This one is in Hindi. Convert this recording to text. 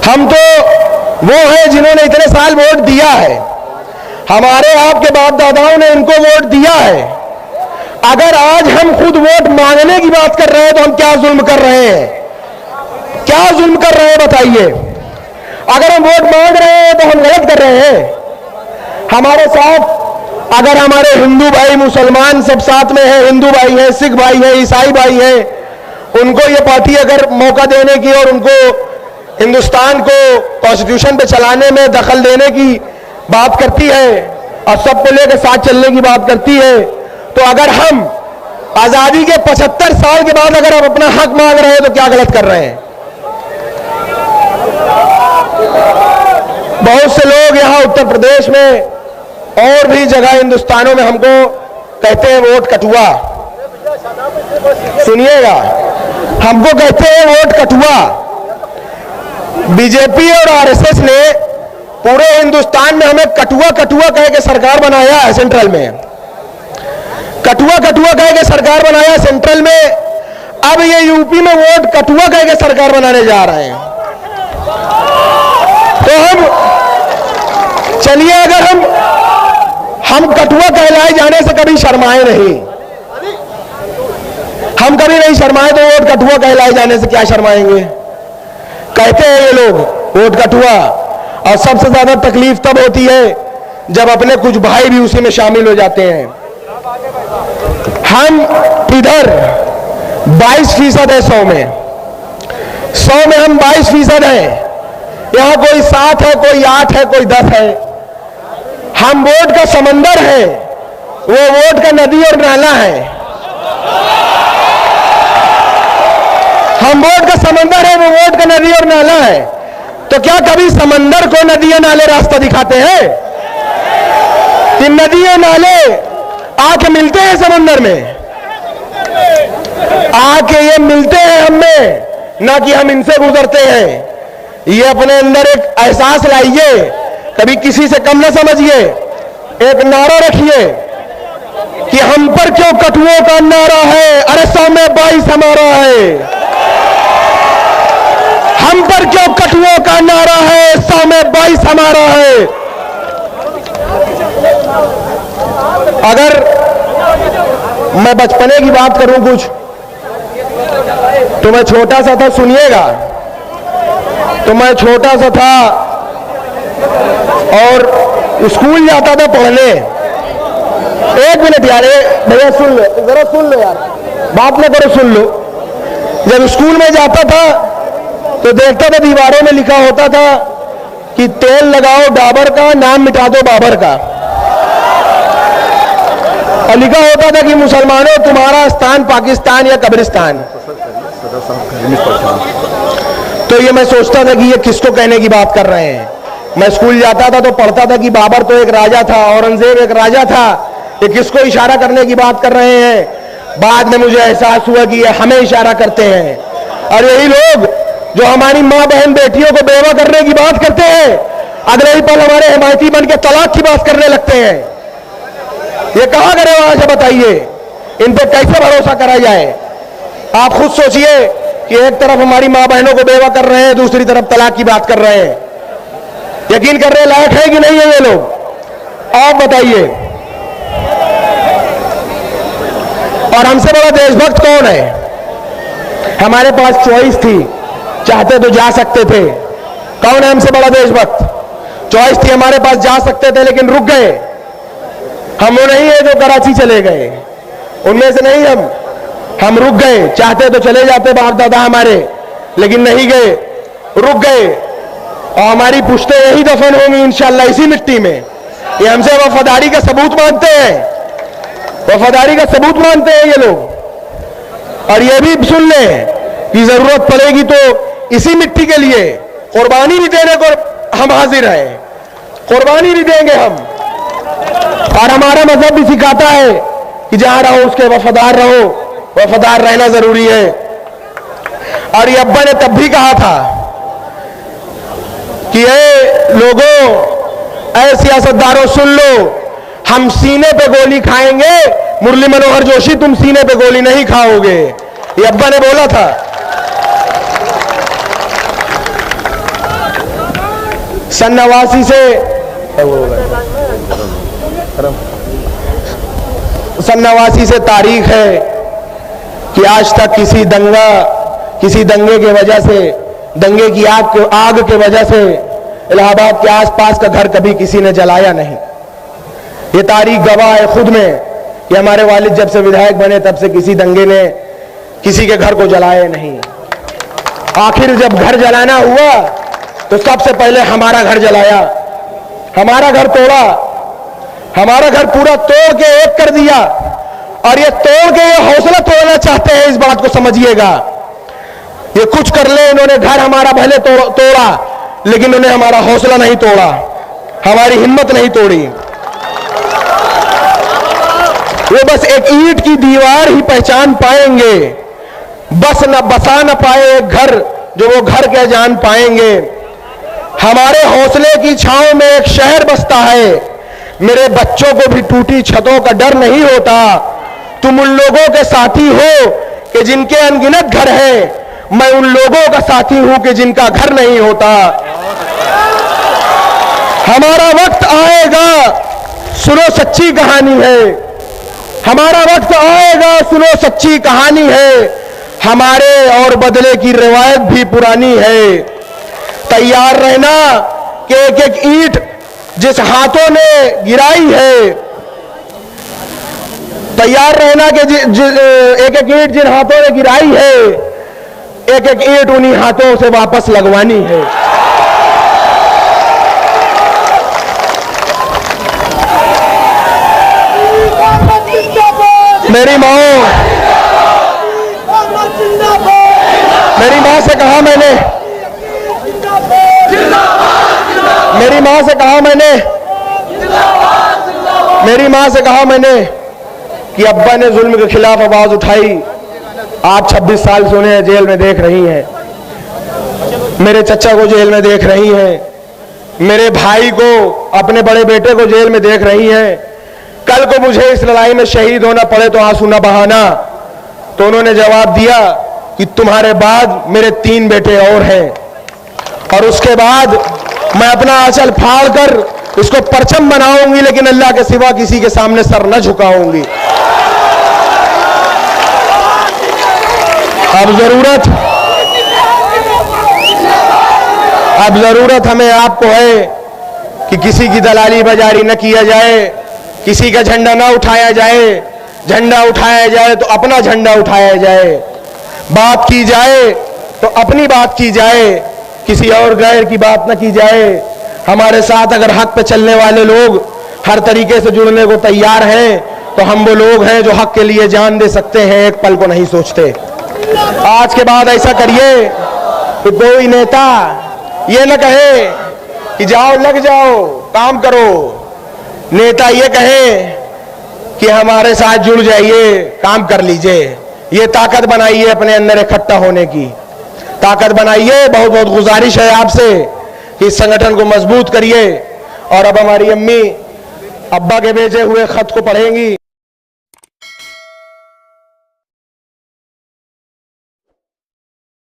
हम तो वो हैं जिन्होंने इतने साल वोट दिया है, हमारे आपके बाप दादाओं ने इनको वोट दिया है। अगर आज हम खुद वोट मांगने की बात कर रहे हैं तो हम क्या जुल्म कर रहे हैं? क्या जुल्म कर रहे हैं बताइए? अगर हम वोट मांग रहे हैं तो हम गलत कर रहे हैं। हमारे साथ अगर हमारे हिंदू भाई मुसलमान सब साथ में है, हिंदू भाई है, सिख भाई है, ईसाई भाई है, उनको ये पार्टी अगर मौका देने की और उनको हिंदुस्तान को कॉन्स्टिट्यूशन पे चलाने में दखल देने की बात करती है और सबको लेकर साथ चलने की बात करती है, तो अगर हम आजादी के 75 साल के बाद अगर हम अपना हक मांग रहे हैं तो क्या गलत कर रहे हैं? बहुत से लोग यहां उत्तर प्रदेश में और भी जगह हिंदुस्तानों में हमको कहते हैं वोट कटुआ। सुनिएगा, हमको कहते हैं वोट कटुआ। बीजेपी और आरएसएस ने पूरे हिंदुस्तान में हमें कटुआ कटुआ कह के सरकार बनाया है। सेंट्रल में कटुआ कटुआ कह के सरकार बनाया सेंट्रल में। अब ये यूपी में वोट कटुआ कह के सरकार बनाने जा रहे हैं। तो हम चलिए, अगर हम कटुआ कहलाए जाने से कभी शर्माए नहीं, हम कभी नहीं शर्माए, तो वोट कटुआ कहलाए जाने से क्या शर्माएंगे? कहते हैं ये लोग वोट कटुआ। और सबसे ज्यादा तकलीफ तब होती है जब अपने कुछ भाई भी उसी में शामिल हो जाते हैं। हम इधर 22% है 100 में, 100 में हम 22% हैं। यहां कोई 7 है, कोई 8 है, कोई 10 है। हम वोट का समंदर है, वो वोट का नदी और नाला है। हम वोट का समंदर है, वो वोट का नदी और नाला है। तो क्या कभी समंदर को नदी और नाले रास्ता दिखाते हैं? कि नदी और नाले आके मिलते हैं समंदर में, आके ये मिलते हैं हमें, ना कि हम इनसे गुजरते हैं। ये अपने अंदर एक एहसास लाइए, कभी किसी से कम ना समझिए। एक नारा रखिए कि हम पर क्यों कटुओं का नारा है, अरे 100 में 22 हमारा है। हम पर क्यों कटुओं का नारा है, 100 में 22 हमारा है। अगर मैं बचपने की बात करूं कुछ, तो मैं छोटा सा था, सुनिएगा। तो मैं छोटा सा था और स्कूल जाता था पढ़ने। 1 मिनट यार, भैया सुन लो, जरा सुन लो यार, बात ना करो, सुन लो। जब स्कूल में जाता था तो देखता था दीवारों में लिखा होता था कि तेल लगाओ डाबर का, नाम मिटा दो बाबर का। और लिखा होता था कि मुसलमानों तुम्हारा स्थान पाकिस्तान या कब्रिस्तान। तो ये मैं सोचता था कि ये किसको कहने की बात कर रहे हैं। मैं स्कूल जाता था तो पढ़ता था कि बाबर तो एक राजा था, औरंगजेब एक राजा था, ये किसको इशारा करने की बात कर रहे हैं। बाद में मुझे एहसास हुआ कि ये हमें इशारा करते हैं। और यही लोग जो हमारी माँ बहन बेटियों को बेवा करने की बात करते हैं, अगले ही पल हमारे हिमायती बन के तलाक की बात करने लगते हैं। ये कहां करे वहां से बताइए, इन पे कैसे भरोसा करा जाए? आप खुद सोचिए कि एक तरफ हमारी माँ बहनों को बेवा कर रहे हैं, दूसरी तरफ तलाक की बात कर रहे हैं। यकीन करने लायक है कि नहीं है ये लोग? आप बताइए। और हमसे बड़ा देशभक्त कौन है? हमारे पास चॉइस थी, चाहते तो जा सकते थे। कौन है हमसे बड़ा देशभक्त? चॉइस थी, हमारे पास जा सकते थे लेकिन रुक गए। हम वो नहीं है जो कराची चले गए, उनमें से नहीं हम रुक गए। चाहते तो चले जाते बाप दादा हमारे, लेकिन नहीं गए, रुक गए। और हमारी पुश्तें यही दफन होंगी इंशाल्लाह इसी मिट्टी में। ये हमसे वफादारी का सबूत मांगते हैं, वफादारी का सबूत मांगते हैं ये लोग। और ये भी सुन लें कि जरूरत पड़ेगी तो इसी मिट्टी के लिए कुर्बानी भी देने को हम हाजिर हैं, कुर्बानी भी देंगे हम। और हमारा मजहब भी सिखाता है कि जहां रहो उसके वफादार रहो, वफादार रहना जरूरी है। और ये अब्बा ने तब भी कहा था कि ए लोगों, ऐ सियासतदारों सुन लो, हम सीने पे गोली खाएंगे, मुरली मनोहर जोशी तुम सीने पे गोली नहीं खाओगे। ये अब्बा ने बोला था। सन 89 से तारीख है कि आज तक किसी दंगे के वजह से, दंगे की आग के वजह से इलाहाबाद के आसपास का घर कभी किसी ने जलाया नहीं। ये तारीख गवाह है खुद में कि हमारे वालिद जब से विधायक बने तब से किसी दंगे ने किसी के घर को जलाया नहीं। आखिर जब घर जलाना हुआ तो सबसे पहले हमारा घर जलाया, हमारा घर तोड़ा, हमारा घर पूरा तोड़ के एक कर दिया। और ये तोड़ के ये हौसला तोड़ना चाहते हैं, इस बात को समझिएगा। ये कुछ कर ले, इन्होंने घर हमारा भले तोड़ा लेकिन उन्हें हमारा हौसला नहीं तोड़ा, हमारी हिम्मत नहीं तोड़ी। वो बस एक ईंट की दीवार ही पहचान पाएंगे, बसा न पाए एक घर जो वो घर क्या जान पाएंगे। हमारे हौसले की छांव में एक शहर बसता है, मेरे बच्चों को भी टूटी छतों का डर नहीं होता। तुम उन लोगों के साथी हो कि जिनके अनगिनत घर हैं, मैं उन लोगों का साथी हूं कि जिनका घर नहीं होता। हमारा वक्त आएगा, सुनो सच्ची कहानी है, हमारा वक्त आएगा, सुनो सच्ची कहानी है। हमारे और बदले की रिवायत भी पुरानी है। तैयार रहना कि एक एक ईंट जिस हाथों ने गिराई है, तैयार रहना कि एक एक ईंट जिन हाथों ने गिराई है, एक एक ईंट उन्हीं हाथों से वापस लगवानी है। मेरी माँ से कहा मैंने, मेरी माँ से कहा मैंने कि अब्बा ने जुल्म के खिलाफ आवाज उठाई, आप 26 साल से उन्हें जेल में देख रही हैं, मेरे चचा को जेल में देख रही हैं, मेरे भाई को, अपने बड़े बेटे को जेल में देख रही हैं। कल को मुझे इस लड़ाई में शहीद होना पड़े तो आंसू न बहाना। तो उन्होंने जवाब दिया कि तुम्हारे बाद मेरे 3 बेटे और हैं, और उसके बाद मैं अपना आंचल फाड़ कर इसको परचम बनाऊंगी, लेकिन अल्लाह के सिवा किसी के सामने सर न झुकाऊंगी। अब जरूरत हमें आपको है कि किसी की दलाली बाजारी न किया जाए, किसी का झंडा ना उठाया जाए। झंडा उठाया जाए तो अपना झंडा उठाया जाए, बात की जाए तो अपनी बात की जाए, किसी और गैर की बात न की जाए। हमारे साथ अगर हक पे चलने वाले लोग हर तरीके से जुड़ने को तैयार हैं तो हम वो लोग हैं जो हक के लिए जान दे सकते हैं, एक पल को नहीं सोचते। आज के बाद ऐसा करिए कि कोई नेता ये न कहे कि जाओ लग जाओ काम करो, नेता ये कहे कि हमारे साथ जुड़ जाइए, काम कर लीजिए। ये ताकत बनाइए, अपने अंदर इकट्ठा होने की ताकत बनाइए। बहुत बहुत गुजारिश है आपसे कि इस संगठन को मजबूत करिए। और अब हमारी अम्मी अब्बा के भेजे हुए खत को पढ़ेंगी।